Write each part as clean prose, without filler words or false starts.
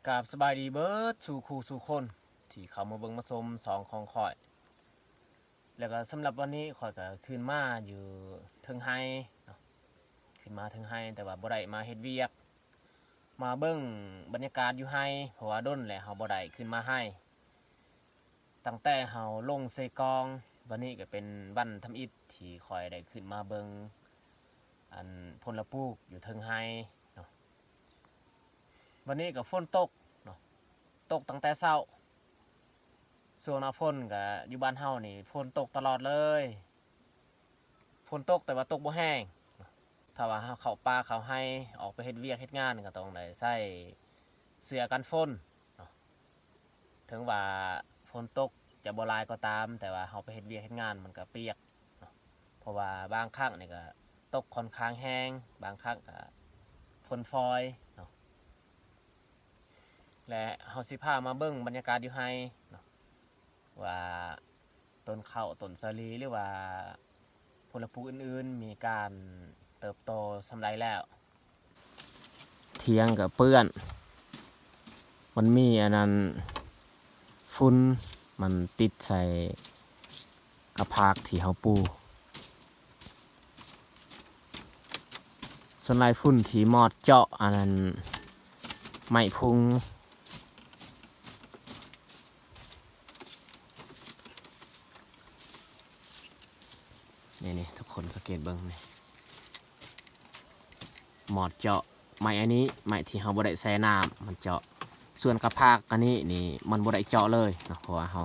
กราบสบายดีเบิดสู่ครูสู่คนที่เขามาเบิ่งมาชมสองของข่อย แล้วก็สำหรับวันนี้ข่อยก็ขึ้นมาอยู่เทิงไห้เนาะขึ้นมาเทิงไห้แต่ว่าบ่ได้มาเฮ็ดเวียกมาเบิ่งบรรยากาศอยู่ไห้เพราะว่าด้นแหละเฮาบ่ได้ขึ้นมาไห้ตั้งแต่เฮาลงใส่กองวันนี้ก็เป็นวันทำอิฐที่ข่อยได้ขึ้นมาเบิ่งอันพลปลูกอยู่เทิงไห้เนาะวันนี้ก็ฝนตกเนาะตกตั้งแต่เช้าช่วงหน้าฝนก็อยู่บ้านเฮานี่ฝนตกตลอดเลยฝนตกแต่ว่าตกบ่แห้งถ้าว่าเฮาเข้าป่าเข้าไร่ออกไปเฮ็ดเวียกเฮ็ดงานก็ต้องได้ใส่เสื้อกันฝนเนาะถึงว่าฝนตกจะบ่หลายก็ตามแต่ว่าเฮาไปเฮ็ดเวียกเฮ็ดงานมันก็เปียกเนาะเพราะว่าบางครั้งนี่ก็ตกค่อนข้างแห้งบางครั้งก็ฝนฟอยเนาะและเฮาสิพามาเบิ่งบรรยากาศอยู่ไร่เนาะว่าต้นข้าวต้นสาลีหรือว่าผลปลูกอื่นๆมีการเติบโตสำไรแล้วเทียงกับเปื้อนมันมีอันนั้นฝุ่นมันติดใส่กระพากที่เฮาปูส่วนลายฝุ่นที่มอดเจาะอันนั้นไม่พุงนี่ทุกคนสังเกตเบิ่งนี่หมอดเจาะไม้อันนี้ไม้ที่เฮาบ่ได้ใส่น้ำมันเจาะส่วนกระพากอันนี้นี่มันบ่ได้เจาะเลยนะเพราะว่าเฮา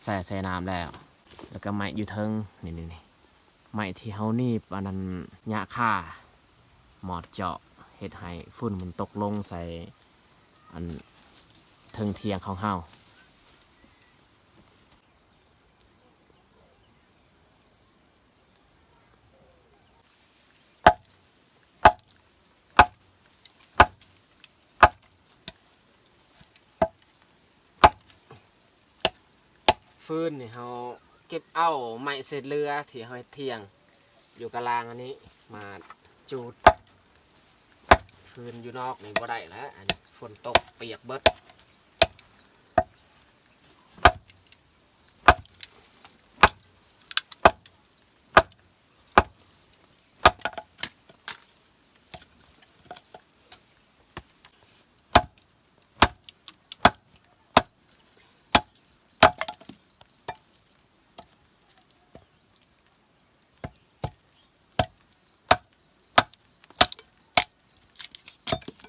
ใส่น้ำแล้วก็ไม้อยู่เทิงนี่ไม้ที่เฮานี่อันนั้นหญ้าค่าหมอดเจาะเฮ็ดให้ฝุ่นมันตกลงใส่อันเทิงเทียงของเฮาฟืนนี่เฮาเก็บเอาไม้เศษเรือที่เฮาเฮ็ดเทียงอยู่กลางอันนี้มาจูดฟืนอยู่นอกนี่บ่ได้แล้วอันนี้ฝนตกเปียกเบิด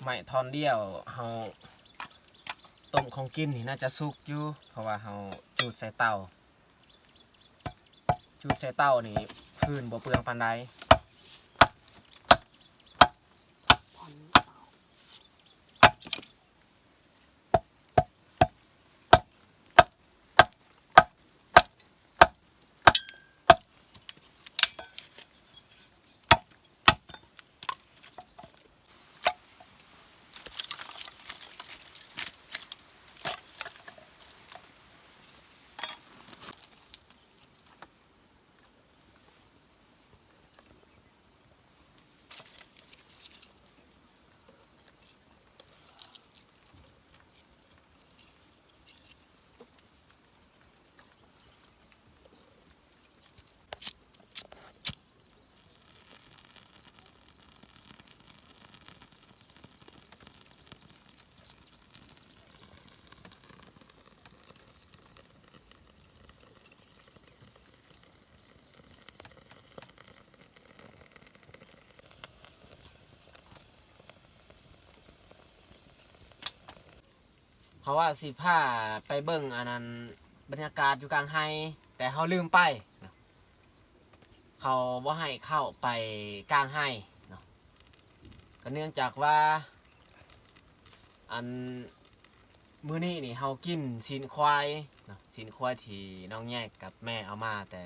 ไม้ท่อนเดียวเฮาต้มของกินนี่น่าจะสุกอยู่เพราะว่าเฮาจูดใส่เตานี่ฟืนบ่เปลืองปานใดเพราะว่าสิพาไปเบิ่งอันนั้นบรรยากาศอยู่กลางไร่แต่เฮาลืมไปเขาบ่ให้เข้าไปกลางไร่เนาะก็เนื่องจากว่าอันมื้อนี้นี่เฮากินศีลควายเนาะศีลควายที่น้องแยกกับแม่เอามาแต่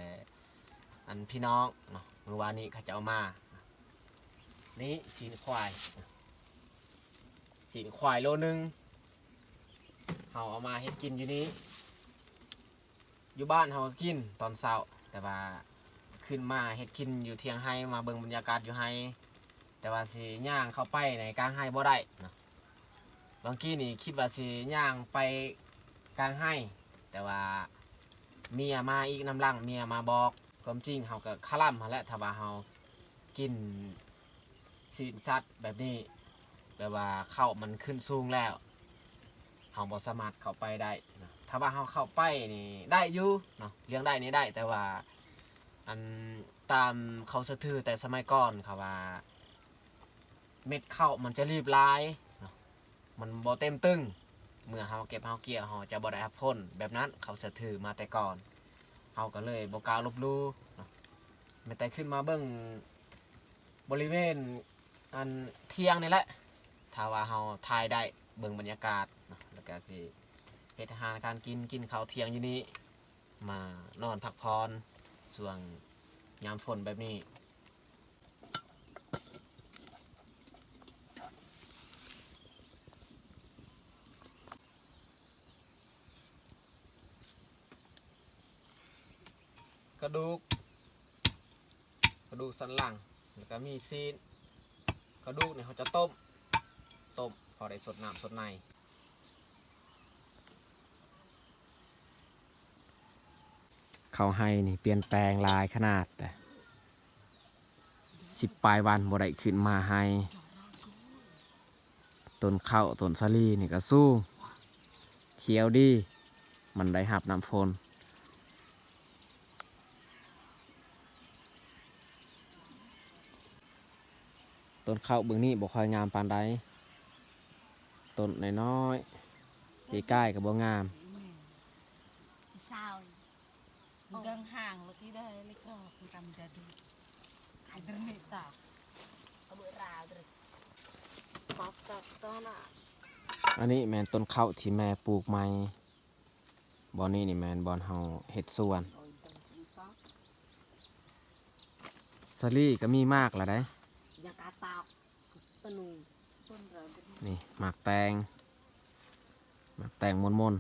อันพี่น้องเนาะเมื่อวานนี้เขาจะเอามานี่ศีลควายโลนึงเฮาเอามาเฮ็ดกินอยู่นี้อยู่บ้านเฮากินตอนเช้าแต่ว่าขึ้นมาเฮ็ดกินอยู่เทียงไห้มาเบิ่งบรรยากาศอยู่ไห้แต่ว่าสิย่างเข้าไปในกลางไห้บ่ได้เนาะ บางกี้นี่คิดว่าสิย่างไปกลางให้แต่ว่าเมียมาอีกน้ำหลังเมียมาบอกความจริงเขาก็คลั่มมาแล้วถ้าว่าเขากินสินสัตว์แบบนี้แบบว่าเข้ามันขึ้นสูงแล้วเขาบ่สามารถเข้าไปได้นะถ้าว่าเขาเข้าไปนี่ได้อยู่เนาะเลี้ยงได้นี่ได้แต่ว่าอันตามเขาสะทือแต่สมัยก่อนเขาว่าเม็ดเข้ามันจะรีบลายเนาะมันบ่เต็มตึงเมื่อเขาเก็บเขาเกี่ยวเขาจะบ่ได้รับผลแบบนั้นเขาสะทือมาแต่ก่อนเขาก็เลยบ่กล้าลบลู่เนาะไม่แต่ขึ้นมาเบิ่งบริเวณอันเที่ยงนี่แหละถ้าว่าเขาถ่ายได้เบิ่งบรรยากาศเนาะแล้วก็สิเฮ็ดอาหารการกินข้าวเที่ยงอยู่นี้มานอนพักผ่อนช่วงยามฝนแบบนี้กระดูกสันหลังแล้วก็มีซีนกระดูกเนี่ยเขาจะต้มพอได้สดน้ำสดในเขาให้นี่เปลี่ยนแปลงลายขนาดแต่10 ปลายวันบ่ได้ขึ้นมาให้ต้นข้าวต้นสาลีนี่ก็สู้เขียวดีมันได้หับน้ำฝนต้นข้าวเบื้องนี้บ่ค่อยงามปานใดต้นน้อยๆใกล้ๆกับบ่งามsao đang hàng là cái đây lấy co con cầm ra đi ai đừng mệt taoเอาเบื่อราวเลยป๊อปต้นอ่ะอันนี้แมนต้นข้าวที่แม่ปลูกใหม่บอนนี้นี่แมนบอนเฮาเห็ดสวนสลี่ก็มีมากละได้อยากอาตาต้นนูต้นเรานี่หมากแตงมน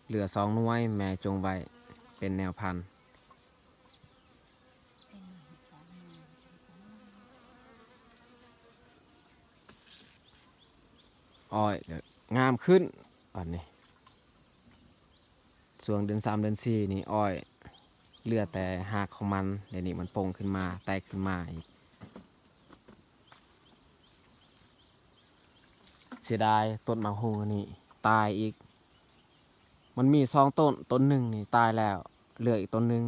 เหลือ2 หน่วยแม่จงไว้เป็นแนวพันธุ์อ้อยงามขึ้นอันนี้ช่วงเดือน3 เดือน 4นี่อ้อยเหลือแต่หากของมันเดี๋ยวนี้มันโป่งขึ้นมาแตกขึ้นมาอีกเสียดายต้นมะฮุงอันนี้ตายอีกมันมี2 ต้นหนึ่งนี่ตายแล้วเหลืออีกต้นหนึ่ง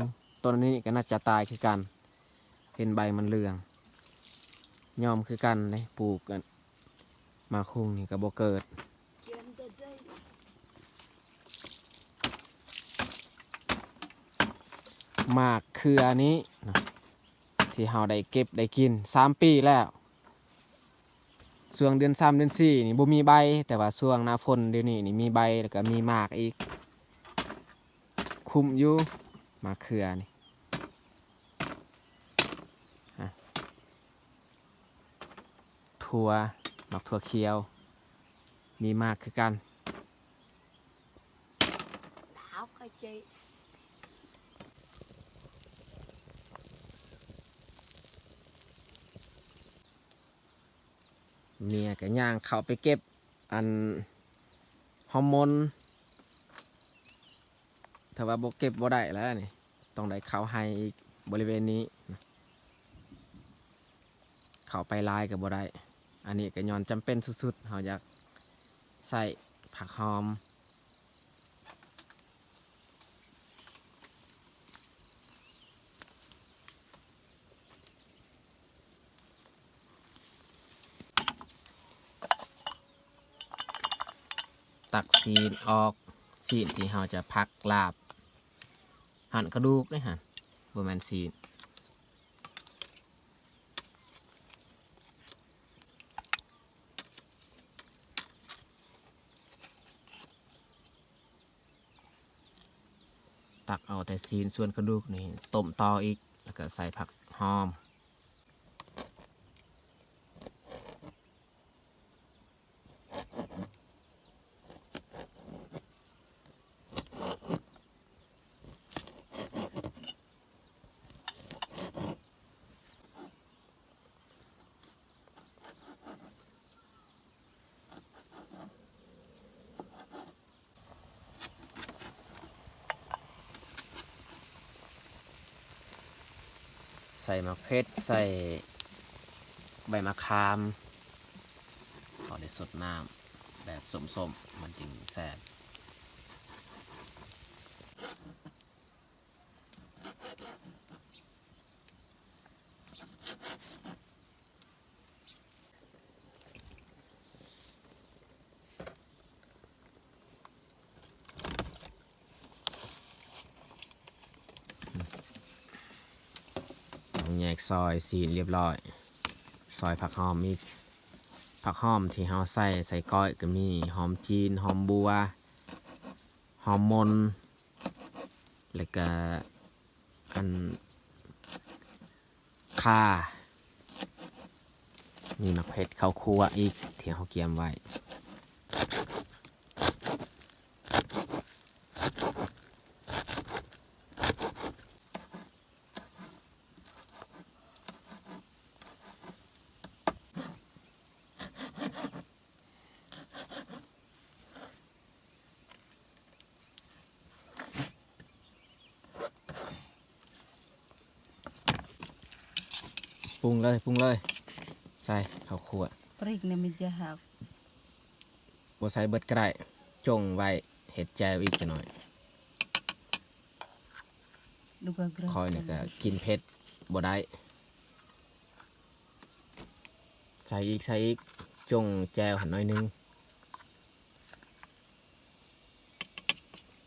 ต้นนี้ก็น่าจะตายคือกันเห็นใบมันเหลืองยอมคือกันเลยปลูกกันมะฮุงนี่ก็บ่เกิดหมากคืออันนี้ที่เราได้เก็บได้กิน3 ปีแล้วช่วงเดือน3 เดือน 4นี่บ่มีใบแต่ว่าช่วงหน้าฝนเดี๋ยวนี้นี่มีใบแล้วก็มีหมากอีกคุ้มอยู่หมากเขือนี่ถั่วหมากถั่วเขียวมีมากคือกันเท้าก็เจ๊ เมียก็ย่างเข้าไปเก็บอันฮอร์โมนถ้าว่าบ่เก็บบ่ได้แล้วนี่ต้องได้เข้าให้อีกบริเวณนี้เข้าไปลายกับบ่ได้อันนี้ก็ย้อนจำเป็นสุดๆเราอยากใส่ผักหอมตักซีนออกซีนที่เราจะพักลาบหั่นกระดูกเลยฮะบ่แม่นซีนตักเอาแต่ซีนส่วนกระดูกนี่ต้มต่ออีกแล้วก็ใส่ผักหอม ส่มะเขือใส่ใบมะขามพอได้สดน้ำแบบส้มๆมันจึงแซ่บแยกซอยสีเรียบร้อยซอยผักหอมอีกผักหอมที่เราใส่ก้อยก็มีหอมจีนหอมบัวหอมมนแล้วก็อันข่ามีมะเขือข้าวคั่วอีกที่เราเกียมไว้ปรุงเลยใส่ข้าวคั่ว ปริกเนี่ยมันจะหัก บัใส่เบิดก็ได้จงไว้เห็ดแจวอีกจักหน่อย ดูก็กระ คอยนี่ก็กินเผ็ดบ่ได้ใส่อีกจงแจวหันหน่อยนึง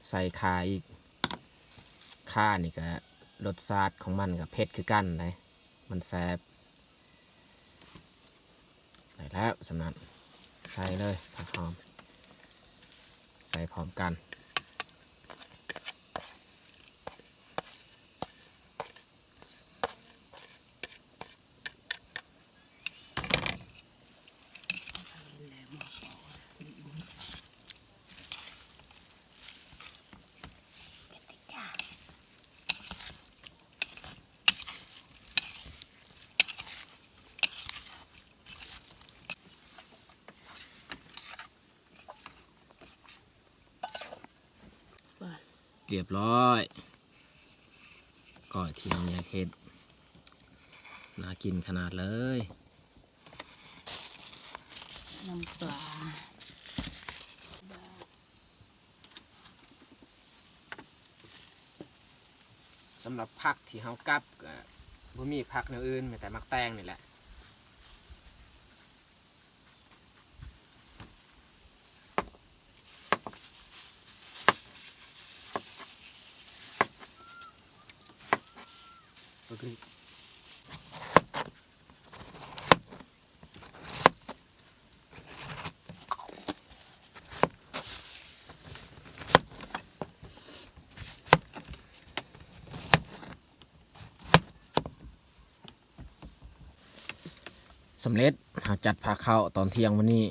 ใส่ข่าอีกข่านี่ก็รสชาติของมันกับเผ็ดคือกันเลยมันแซ่บได้แล้วสำนักใส่เลยผักหอมใส่พร้อมกัน เรียบร้อยก้อยที่น้องแยกเห็ดน่ากินขนาดเลยน้ำปลาสำหรับผักที่เฮากับก็บ่มีผักแนวอื่นมีแต่มักแตงนี่แหละตัวกรีสำเร็จหาจัดผักเข้าตอนเที่ยงวันนี้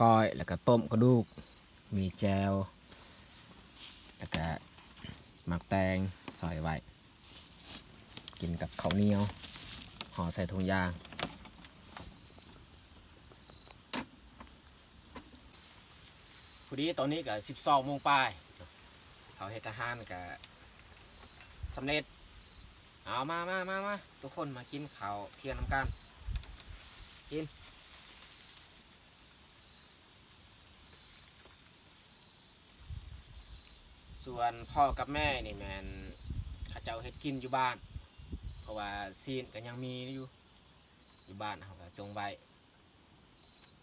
ก้อยแล้วก็ต้มกระดูกมีแจวแล้วก็มักแตงซอยไว้กินกับข้าวเหนียวห่อใส่ถุงยางพอดีตอนนี้ก็12 โมงปลายเขาเฮ็ดอาหารก็สำเร็จเอามาทุกคนมากินข้าวเที่ยงน้ำกันกินส่วนพ่อกับแม่นี่แมนเขาเจ้าเฮ็ดกินอยู่บ้านเพราะว่าซีนก็ยังมีอยู่บ้านเขาก็จงไว้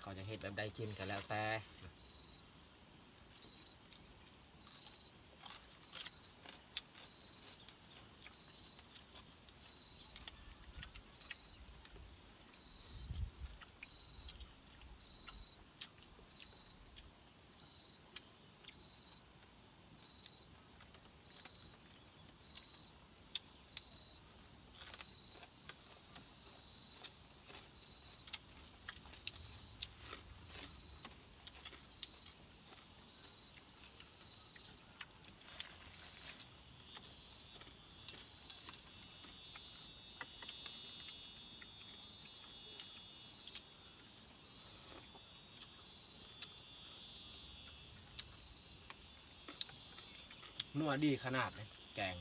เขาจะเฮ็ดแบบใดกินก็แล้วแต่นัวดีขนาดเลยแกง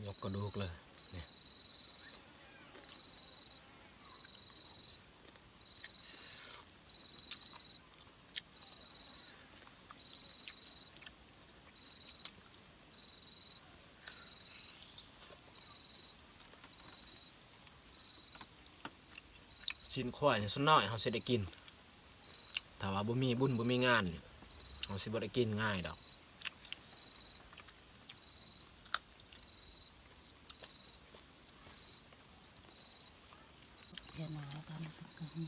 ยกกระดูกเลยเนี่ยชิ้นควายเนี่ยส่วนน้อยเขาสิได้กินถ้าว่าบ่มีบุญบ่มีงานเนี่ยเขาสิบ่ได้กินง่ายดอก อย่าหนาวกันก็มี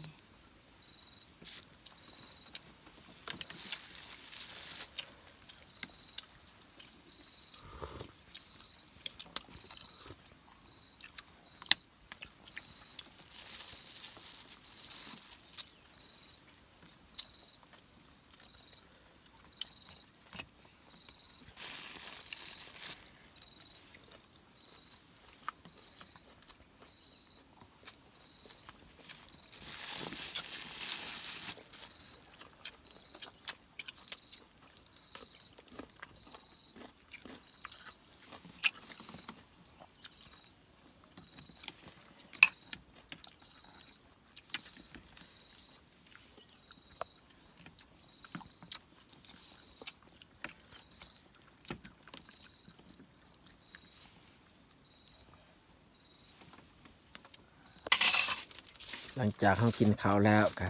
หลังจากเขากินข้าวแล้วก็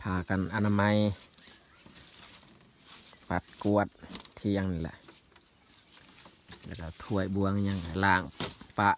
พากันอนามัยปัดกวาดเที่ยงนี่แหละแล้วก็ถ้วยบวงยังล้างปะ